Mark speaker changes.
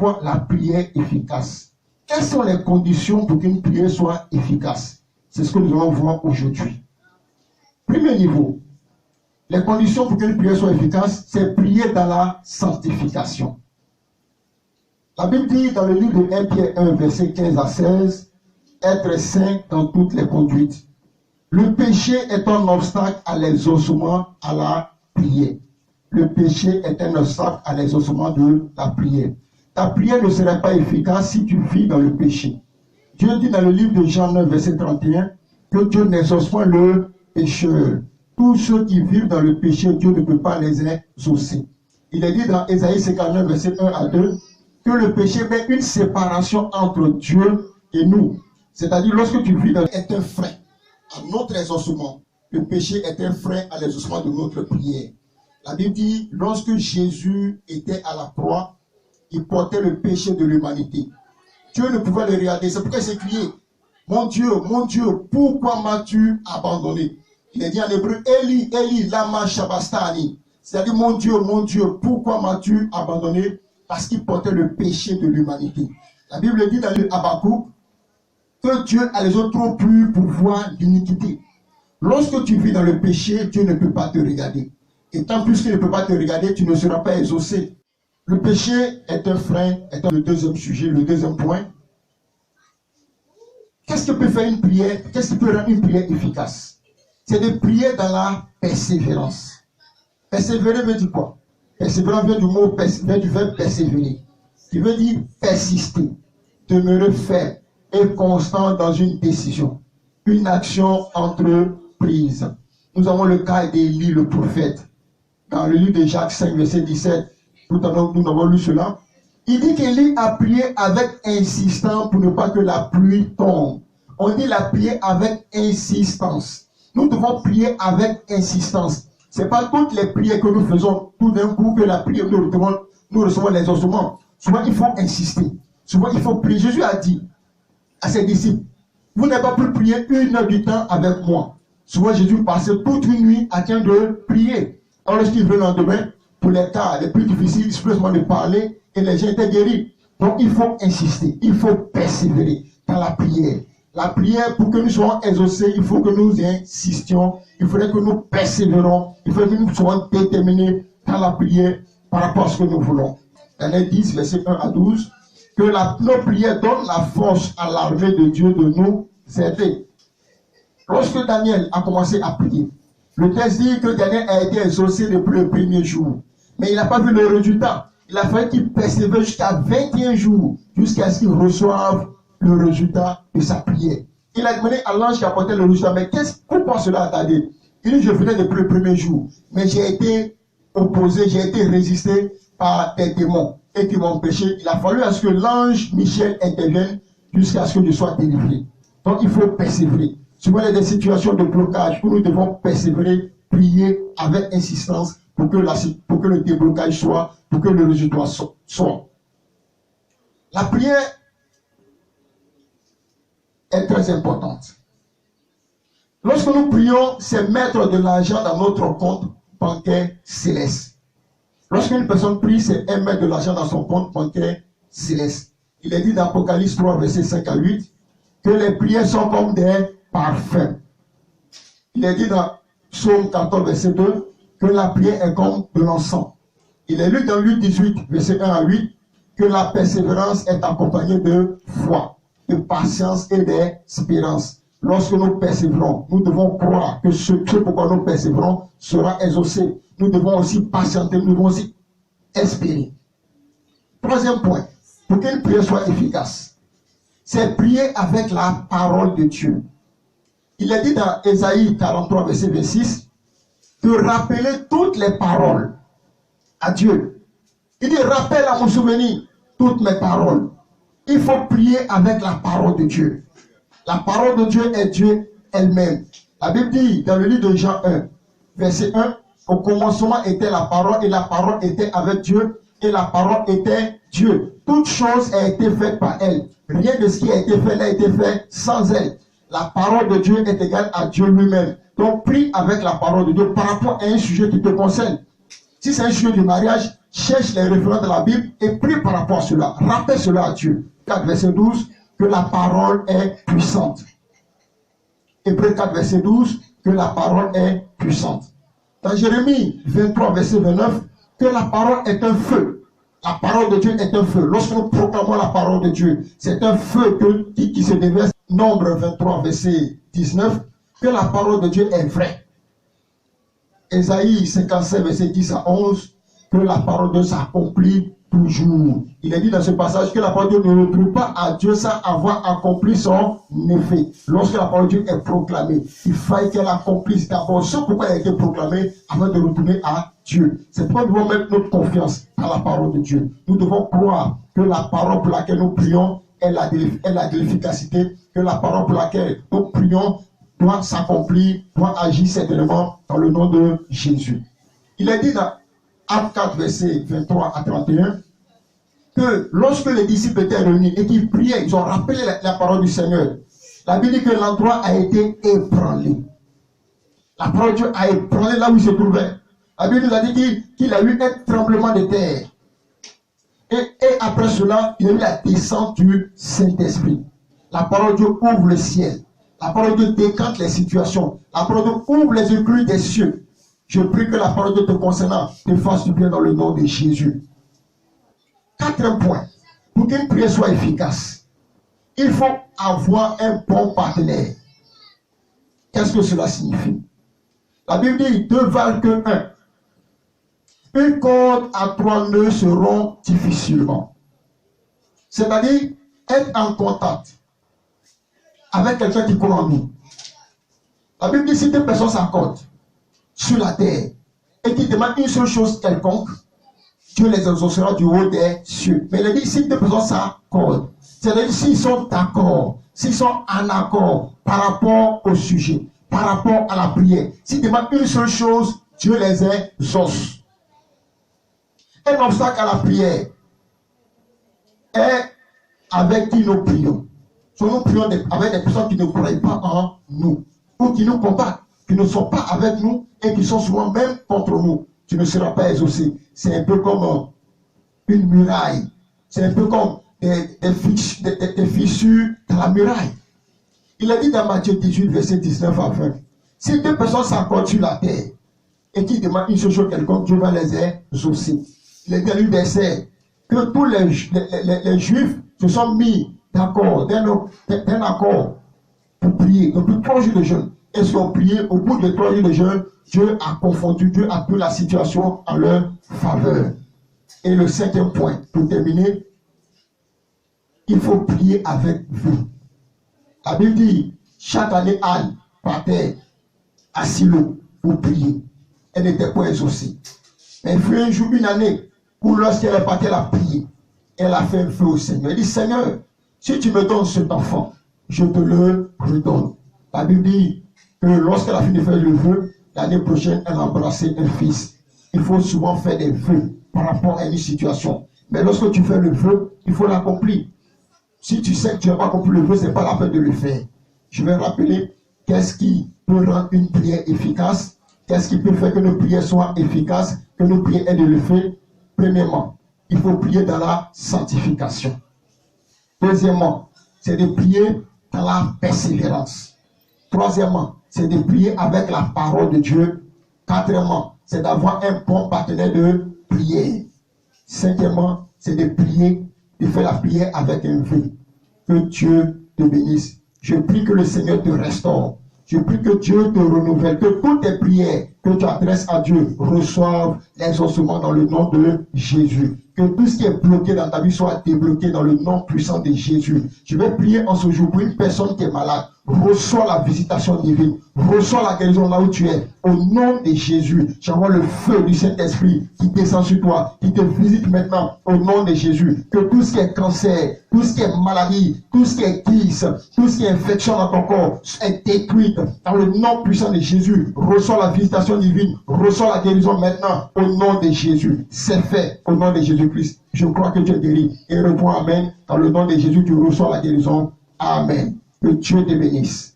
Speaker 1: voir la prière efficace. Quelles sont les conditions pour qu'une prière soit efficace? C'est ce que nous allons voir aujourd'hui. Premier niveau, les conditions pour qu'une prière soit efficace, c'est prier dans la sanctification. La Bible dit dans le livre de 1 Pierre 1, verset 15 à 16, être saint dans toutes les conduites. Le péché est un obstacle à l'exaucement à la prière. Le péché est un obstacle à l'exaucement de la prière. Ta prière ne serait pas efficace si tu vis dans le péché. Dieu dit dans le livre de Jean 9, verset 31, que Dieu n'exauce point le pécheur. Tous ceux qui vivent dans le péché, Dieu ne peut pas les exaucer. Il est dit dans Ésaïe 59, verset 1 à 2, que le péché met une séparation entre Dieu et nous. C'est-à-dire, lorsque tu vis dans est un frein à notre exaucement. Le péché est un frein à l'exaucement de notre prière. La Bible dit, lorsque Jésus était à la croix, il portait le péché de l'humanité. Dieu ne pouvait le regarder. C'est pourquoi il s'est crié, mon Dieu, pourquoi m'as-tu abandonné? Il est dit en hébreu, Eli, Eli, lama shabastani. C'est-à-dire, mon Dieu, pourquoi m'as-tu abandonné? Parce qu'il portait le péché de l'humanité. La Bible dit dans le Habakkuk que Dieu a les autres trop plus pour voir l'iniquité. Lorsque tu vis dans le péché, Dieu ne peut pas te regarder. Et tant plus qu'il ne peut pas te regarder, tu ne seras pas exaucé. Le péché est un frein, est le deuxième sujet, le deuxième point. Qu'est-ce que peut faire une prière? Qu'est-ce qui peut rendre une prière efficace? C'est de prier dans la persévérance. Persévérer veut dire quoi? Persévérance vient du mot, vient du verbe persévérer, qui veut dire persister, demeurer ferme et constant dans une décision, une action entreprise. Nous avons le cas d'Élie le prophète. Dans le livre de Jacques 5, verset 17, nous avons lu cela. Il dit qu'Élie a prié avec insistance pour ne pas que la pluie tombe. On dit la prier avec insistance. Nous devons prier avec insistance. Ce n'est pas toutes les prières que nous faisons tout d'un coup que la prière nous recevons les ossements. Souvent il faut insister. Souvent il faut prier. Jésus a dit à ses disciples, vous n'avez pas pu prier 1 heure du temps avec moi. Souvent Jésus passait toute une nuit à train de prier. Alors lorsqu'il venait le lendemain, pour les cas les plus difficiles, il suffisait de parler et les gens étaient guéris. Donc il faut insister, il faut persévérer dans la prière. La prière, pour que nous soyons exaucés, il faut que nous insistions, il faudrait que nous persévérons, il faudrait que nous soyons déterminés dans la prière par rapport à ce que nous voulons. Daniel 10, verset 1 à 12, que nos prières donnent la force à l'armée de Dieu de nous aider. Lorsque Daniel a commencé à prier, le texte dit que Daniel a été exaucé depuis le premier jour. Mais il n'a pas vu le résultat. Il a fallu qu'il persévère jusqu'à 21 jours, jusqu'à ce qu'il reçoive le résultat de sa prière. Il a demandé à l'ange qui apportait le résultat, mais pourquoi cela a tardé? Il dit, je venais depuis le premier jour, mais j'ai été opposé, j'ai été résisté par des démons et qui m'ont empêché. Il a fallu à ce que l'ange Michel intervienne jusqu'à ce que je sois délivré. Donc il faut persévérer. Souvent il y a des situations de blocage où nous devons persévérer, prier avec insistance pour que le déblocage soit, pour que le résultat soit. La prière est très importante. Lorsque nous prions, c'est mettre de l'argent dans notre compte bancaire céleste. Lorsqu'une personne prie, c'est mettre de l'argent dans son compte bancaire céleste. Il est dit dans Apocalypse 3, verset 5 à 8, que les prières sont comme des parfums. Il est dit dans Psaume 14, verset 2, que la prière est comme de l'encens. Il est lu dans Luc 18, verset 1 à 8, que la persévérance est accompagnée de foi, de patience et d'espérance. Lorsque nous persévérons, nous devons croire que ce pourquoi nous persévérons sera exaucé. Nous devons aussi patienter, nous devons aussi espérer. Troisième point, pour qu'une prière soit efficace, c'est prier avec la parole de Dieu. Il est dit dans Ésaïe 43, verset 26, de rappeler toutes les paroles à Dieu. Il dit, rappelle à mon souvenir toutes mes paroles. Il faut prier avec la parole de Dieu. La parole de Dieu est Dieu elle-même. La Bible dit dans le livre de Jean 1, verset 1, au commencement était la parole et la parole était avec Dieu et la parole était Dieu. Toute chose a été faite par elle. Rien de ce qui a été fait n'a été fait sans elle. La parole de Dieu est égale à Dieu lui-même. Donc prie avec la parole de Dieu par rapport à un sujet qui te concerne. Si c'est un sujet de mariage, cherche les références de la Bible et prie par rapport à cela. Rappelle cela à Dieu. 4, verset 12, que la parole est puissante. Hébreux 4, verset 12, que la parole est puissante. Dans Jérémie 23, verset 29, que la parole est un feu. La parole de Dieu est un feu. Lorsque nous proclamons la parole de Dieu, c'est un feu qui se déverse. Nombre 23, verset 19, que la parole de Dieu est vraie. Ésaïe 57, verset 10 à 11, que la parole de Dieu s'accomplit toujours. Il est dit dans ce passage que la parole de Dieu ne retourne pas à Dieu sans avoir accompli son effet. Lorsque la parole de Dieu est proclamée, il faille qu'elle accomplisse d'abord ce pourquoi elle a été proclamée avant de retourner à Dieu. C'est pourquoi nous devons mettre notre confiance dans la parole de Dieu. Nous devons croire que la parole pour laquelle nous prions elle a de l'efficacité, que la parole pour laquelle nous prions doit s'accomplir, doit agir certainement dans le nom de Jésus. Il est dit dans Actes 4, verset 23 à 31, que lorsque les disciples étaient réunis et qu'ils priaient, ils ont rappelé la parole du Seigneur. La Bible dit que l'endroit a été ébranlé. La parole de Dieu a ébranlé là où il se trouvait. La Bible nous a dit qu'il a eu un tremblement de terre. Et après cela, il y a eu la descente du Saint-Esprit. La parole de Dieu ouvre le ciel. La parole de Dieu décante les situations. La parole de Dieu ouvre les écluses des cieux. Je prie que la parole de Dieu te concernant te fasse du bien dans le nom de Jésus. 4 points. Pour qu'une prière soit efficace, il faut avoir un bon partenaire. Qu'est-ce que cela signifie? La Bible dit 2 valent que 1. Une corde à 3 nœuds seront difficilement. C'est-à-dire être en contact avec quelqu'un qui croit en nous. La Bible dit si 2 personnes s'accordent sur la terre et qui demandent une seule chose quelconque, Dieu les exaucera du haut des cieux. Mais il dit si 2 personnes s'accordent, c'est-à-dire s'ils sont d'accord, s'ils sont en accord par rapport au sujet, par rapport à la prière, s'ils demandent une seule chose, Dieu les exauce. Un obstacle à la prière est avec qui nous prions. Si nous prions avec des personnes qui ne croient pas en nous, ou qui nous combattent, qui ne sont pas avec nous et qui sont souvent même contre nous, tu ne seras pas exaucé. C'est un peu comme une muraille. C'est un peu comme des fissures dans la muraille. Il a dit dans Matthieu 18, verset 19 à 20, si 2 personnes s'accordent sur la terre et qui demandent une chose quelconque, Dieu va les exaucer. Il est dit verset que tous les Juifs se sont mis d'accord, d'un accord pour prier. Depuis 3 jours de jeûne, ils sont priés. Au bout de 3 jours de jeûne, Dieu a confondu, Dieu a pris la situation en leur faveur. Et le 5e point, pour terminer, il faut prier avec vous. La Bible dit, chaque année, Anne partait à Silo pour prier. Elle n'était pas exaucée. Mais il fut un jour, une année, où lorsqu'elle est partie, elle a prié. Elle a fait un feu au Seigneur. Elle dit, Seigneur, si tu me donnes cet enfant, je te le redonne. La Bible dit que lorsqu'elle a fini de faire le vœu, l'année prochaine, elle a embrassé un fils. Il faut souvent faire des vœux par rapport à une situation. Mais lorsque tu fais le vœu, il faut l'accomplir. Si tu sais que tu n'as pas accompli le vœu, ce n'est pas la peine de le faire. Je vais rappeler qu'est-ce qui peut rendre une prière efficace. Qu'est-ce qui peut faire que nos prières soient efficaces, que nos prières aient de l'effet? Premièrement, il faut prier dans la sanctification. Deuxièmement, c'est de prier dans la persévérance. Troisièmement, c'est de prier avec la parole de Dieu. Quatrièmement, c'est d'avoir un bon partenaire de prière. Cinquièmement, c'est de prier, de faire la prière avec un vœu. Que Dieu te bénisse. Je prie que le Seigneur te restaure. Je prie que Dieu te renouvelle, que toutes tes prières que tu adresses à Dieu reçoivent l'exaucement dans le nom de Jésus. Que tout ce qui est bloqué dans ta vie soit débloqué dans le nom puissant de Jésus. Je vais prier en ce jour pour une personne qui est malade. Reçois la visitation divine. Reçois la guérison là où tu es. Au nom de Jésus, j'envoie le feu du Saint-Esprit qui descend sur toi, qui te visite maintenant au nom de Jésus. Que tout ce qui est cancer, tout ce qui est maladie, tout ce qui est kyste, tout ce qui est infection dans ton corps est détruit dans le nom puissant de Jésus. Reçois la visitation divine. Reçois la guérison maintenant au nom de Jésus. C'est fait au nom de Jésus-Christ. Je crois que tu es guéri. Et réponds Amen. Dans le nom de Jésus, tu reçois la guérison. Amen. Que Dieu te bénisse.